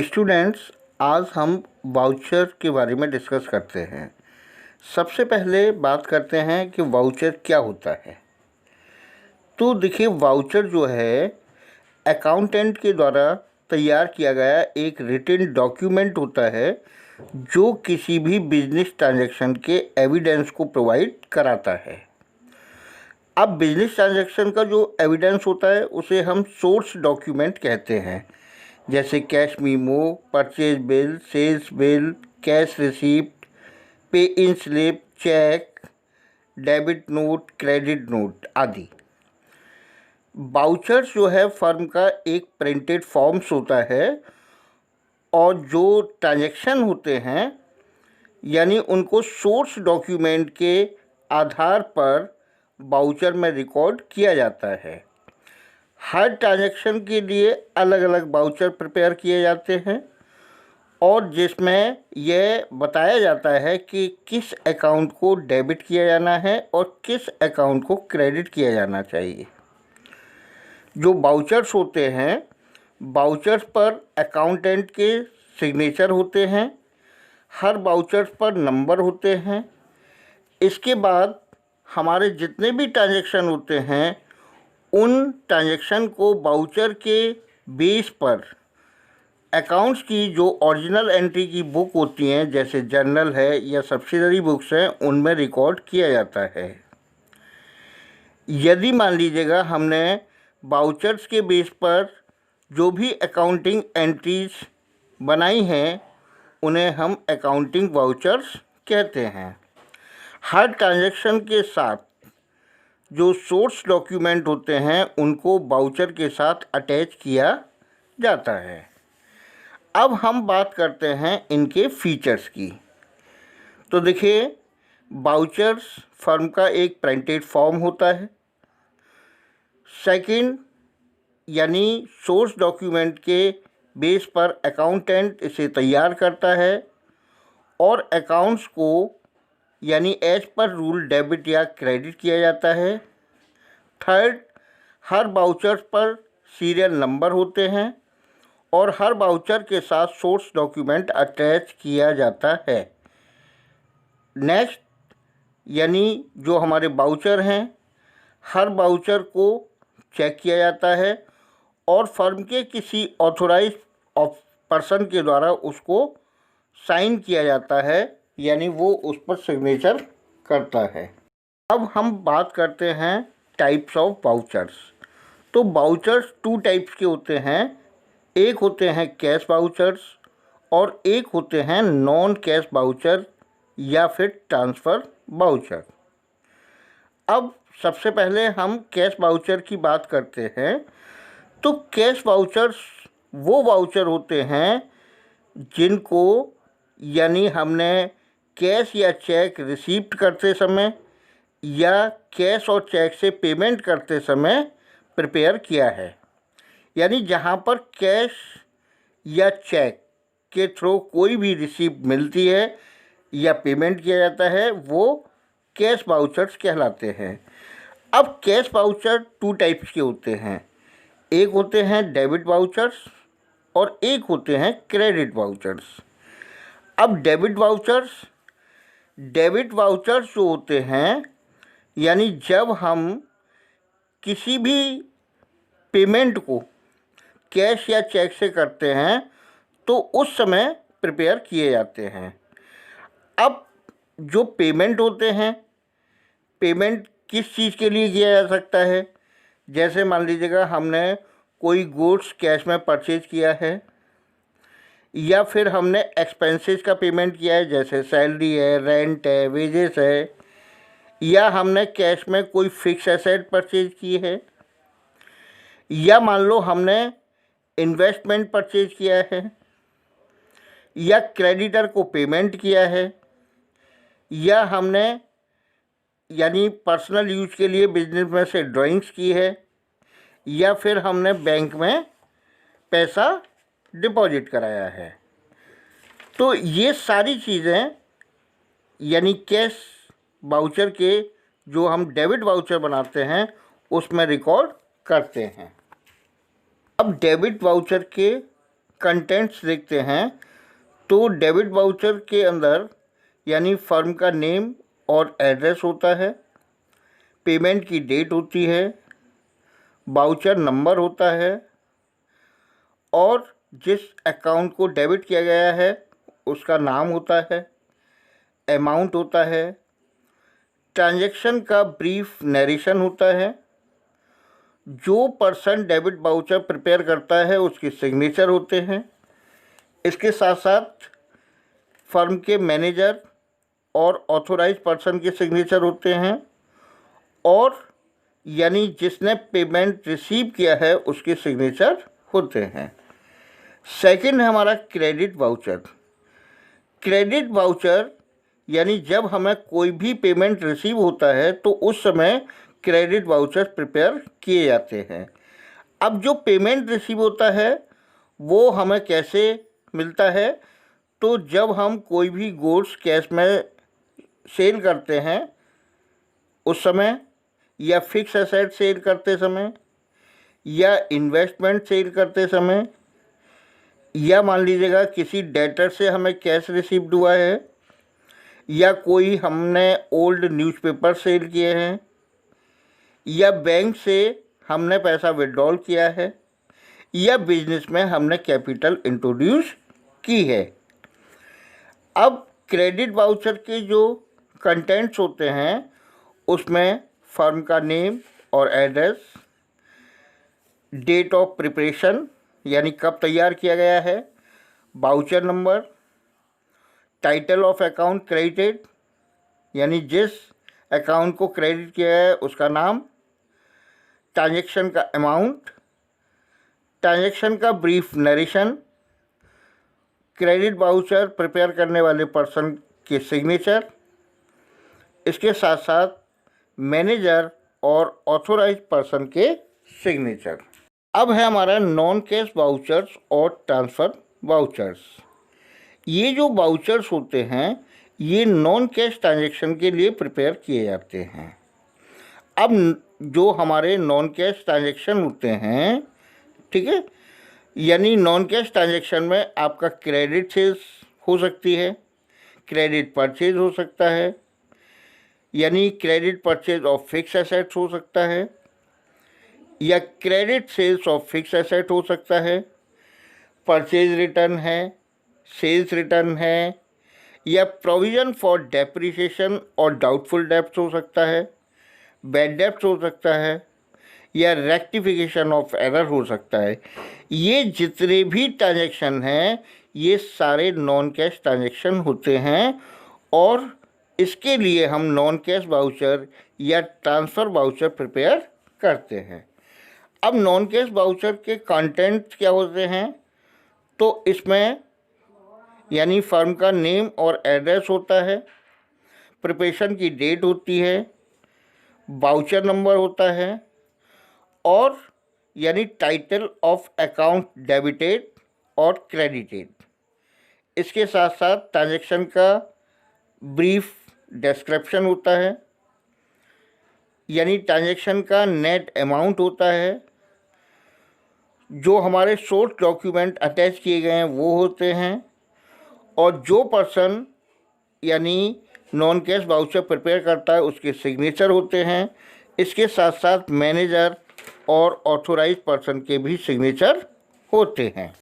Students, आज हम voucher के बारे में डिस्कस करते हैं। सबसे पहले बात करते हैं कि वाउचर क्या होता है। तो देखिए, वाउचर जो है अकाउंटेंट के द्वारा तैयार किया गया एक रिटन डॉक्यूमेंट होता है जो किसी भी बिजनेस ट्रांजैक्शन के एविडेंस को प्रोवाइड कराता है। अब बिजनेस ट्रांजैक्शन का जो एविडेंस होता है उसे हम सोर्स डॉक्यूमेंट कहते हैं, जैसे cash memo, purchase bill, sales bill, cash receipt, pay in slip, cheque, debit note, credit note आदि। वाउचर्स जो है फर्म का एक प्रिंटेड फॉर्म्स होता है और जो ट्रांजैक्शन होते हैं यानी उनको सोर्स डॉक्यूमेंट के आधार पर वाउचर में रिकॉर्ड किया जाता है। हर ट्रांजैक्शन के लिए अलग अलग वाउचर प्रिपेयर किए जाते हैं और जिसमें यह बताया जाता है कि किस अकाउंट को डेबिट किया जाना है और किस अकाउंट को क्रेडिट किया जाना चाहिए। जो वाउचर्स होते हैं, वाउचर्स पर अकाउंटेंट के सिग्नेचर होते हैं, हर वाउचर्स पर नंबर होते हैं। इसके बाद हमारे जितने भी ट्रांजैक्शन होते हैं उन ट्रांजैक्शन को वाउचर के बेस पर अकाउंट्स की जो ओरिजिनल एंट्री की बुक होती हैं, जैसे जर्नल है या सब्सिडरी बुक्स हैं, उनमें रिकॉर्ड किया जाता है। यदि मान लीजिएगा हमने वाउचर्स के बेस पर जो भी अकाउंटिंग एंट्रीज बनाई हैं उन्हें हम अकाउंटिंग वाउचर्स कहते हैं। हर ट्रांजैक्शन के साथ जो सोर्स डॉक्यूमेंट होते हैं उनको वाउचर के साथ अटैच किया जाता है। अब हम बात करते हैं इनके फीचर्स की। तो देखिए, वाउचर्स फर्म का एक प्रिंटेड फॉर्म होता है। सेकंड, यानी सोर्स डॉक्यूमेंट के बेस पर अकाउंटेंट इसे तैयार करता है और अकाउंट्स को यानी एज पर रूल डेबिट या क्रेडिट किया जाता है। थर्ड, हर वाउचर्स पर सीरियल नंबर होते हैं और हर वाउचर के साथ सोर्स डॉक्यूमेंट अटैच किया जाता है। नेक्स्ट, यानी जो हमारे वाउचर हैं, हर वाउचर को चेक किया जाता है और फर्म के किसी ऑथोराइज पर्सन के द्वारा उसको साइन किया जाता है, यानी वो उस पर सिग्नेचर करता है। अब हम बात करते हैं टाइप्स ऑफ वाउचर्स। तो वाउचर्स टू टाइप्स के होते हैं। एक होते हैं कैश वाउचर्स और एक होते हैं नॉन कैश वाउचर या फिर ट्रांसफ़र वाउचर। अब सबसे पहले हम कैश वाउचर की बात करते हैं। तो कैश वाउचर्स वो वाउचर होते हैं जिनको यानी हमने कैश या चेक रिसीप्ट करते समय या कैश और चेक से पेमेंट करते समय प्रिपेयर किया है। यानी जहाँ पर कैश या चेक के थ्रू कोई भी रिसीप्ट मिलती है या पेमेंट किया जाता है वो कैश वाउचर्स कहलाते हैं। अब कैश वाउचर टू टाइप्स के होते हैं। एक होते हैं डेबिट वाउचर्स और एक होते हैं क्रेडिट वाउचर्स। अब डेबिट वाउचर्स जो होते हैं यानी जब हम किसी भी पेमेंट को कैश या चेक से करते हैं तो उस समय प्रिपेयर किए जाते हैं। अब जो पेमेंट होते हैं, पेमेंट किस चीज़ के लिए किया जा सकता है, जैसे मान लीजिएगा हमने कोई गुड्स कैश में परचेज किया है या फिर हमने एक्सपेंसेस का पेमेंट किया है, जैसे सैलरी है, रेंट है, वेजेस है, या हमने कैश में कोई फिक्स एसेट परचेज की है, या मान लो हमने इन्वेस्टमेंट परचेज किया है, या क्रेडिटर को पेमेंट किया है, या हमने यानी पर्सनल यूज के लिए बिजनेस में से ड्राइंग्स की है, या फिर हमने बैंक में पैसा डिपॉजिट कराया है। तो ये सारी चीज़ें यानी कैश वाउचर के जो हम डेबिट वाउचर बनाते हैं उसमें रिकॉर्ड करते हैं। अब डेबिट वाउचर के कंटेंट्स देखते हैं तो डेबिट वाउचर के अंदर यानी फर्म का नेम और एड्रेस होता है, पेमेंट की डेट होती है, वाउचर नंबर होता है और जिस अकाउंट को डेबिट किया गया है उसका नाम होता है, अमाउंट होता है, ट्रांजैक्शन का ब्रीफ नरेशन होता है, जो पर्सन डेबिट वाउचर प्रिपेयर करता है उसके सिग्नेचर होते हैं। इसके साथ साथ फर्म के मैनेजर और ऑथोराइज पर्सन के सिग्नेचर होते हैं और यानी जिसने पेमेंट रिसीव किया है उसके सिग्नेचर होते हैं। सेकंड है हमारा क्रेडिट वाउचर। क्रेडिट वाउचर यानी जब हमें कोई भी पेमेंट रिसीव होता है तो उस समय क्रेडिट वाउचर प्रिपेयर किए जाते हैं। अब जो पेमेंट रिसीव होता है वो हमें कैसे मिलता है, तो जब हम कोई भी गुड्स कैश में सेल करते हैं उस समय, या फिक्स एसेट सेल करते समय, या इन्वेस्टमेंट सेल करते समय, या मान लीजिएगा किसी डेटर से हमें कैश रिसीव्ड हुआ है, या कोई हमने ओल्ड न्यूज़पेपर सेल किए हैं, या बैंक से हमने पैसा विड्रॉल किया है, या बिजनेस में हमने कैपिटल इंट्रोड्यूस की है। अब क्रेडिट वाउचर के जो कंटेंट्स होते हैं उसमें फर्म का नेम और एड्रेस, डेट ऑफ प्रिपरेशन यानी कब तैयार किया गया है, voucher number, title of account credited यानी जिस अकाउंट को क्रेडिट किया है उसका नाम, ट्रांजैक्शन का अमाउंट, ट्रांजैक्शन का brief narration, credit voucher prepare करने वाले पर्सन के सिग्नेचर, इसके साथ साथ मैनेजर और ऑथोराइज पर्सन के सिग्नेचर। अब है हमारा नॉन कैश वाउचर्स और ट्रांसफ़र वाउचर्स। ये जो वाउचर्स होते हैं ये नॉन कैश ट्रांजैक्शन के लिए प्रिपेयर किए जाते हैं। अब जो हमारे नॉन कैश ट्रांजैक्शन होते हैं, ठीक है, यानी नॉन कैश ट्रांजैक्शन में आपका क्रेडिट सेल्स हो सकती है, क्रेडिट परचेज हो सकता है, यानी credit purchase of fix assets हो सकता है, या credit sales of fix asset हो सकता है, परचेज रिटर्न है, सेल्स रिटर्न है, या प्रोविज़न फॉर डेप्रिसिएशन और डाउटफुल डेब्ट्स हो सकता है, बैड डेब्ट्स हो सकता है, या रेक्टिफिकेशन ऑफ एरर हो सकता है। ये जितने भी ट्रांजैक्शन हैं ये सारे नॉन कैश ट्रांजैक्शन होते हैं और इसके लिए हम नॉन कैश वाउचर या ट्रांसफ़र वाउचर प्रिपेयर करते हैं। अब नॉन कैश वाउचर के कंटेंट क्या होते हैं, तो इसमें यानी फर्म का नेम और एड्रेस होता है, प्रिपरेशन की डेट होती है, वाउचर नंबर होता है और यानी टाइटल ऑफ अकाउंट डेबिटेड और क्रेडिटेड। इसके साथ साथ ट्रांजैक्शन का ब्रीफ डिस्क्रिप्शन होता है, यानी ट्रांजैक्शन का नेट अमाउंट होता है, जो हमारे सोर्स डॉक्यूमेंट अटैच किए गए हैं वो होते हैं, और जो पर्सन यानी नॉन कैश वाउचर प्रिपेयर करता है उसके सिग्नेचर होते हैं। इसके साथ साथ मैनेजर और ऑथोराइज पर्सन के भी सिग्नेचर होते हैं।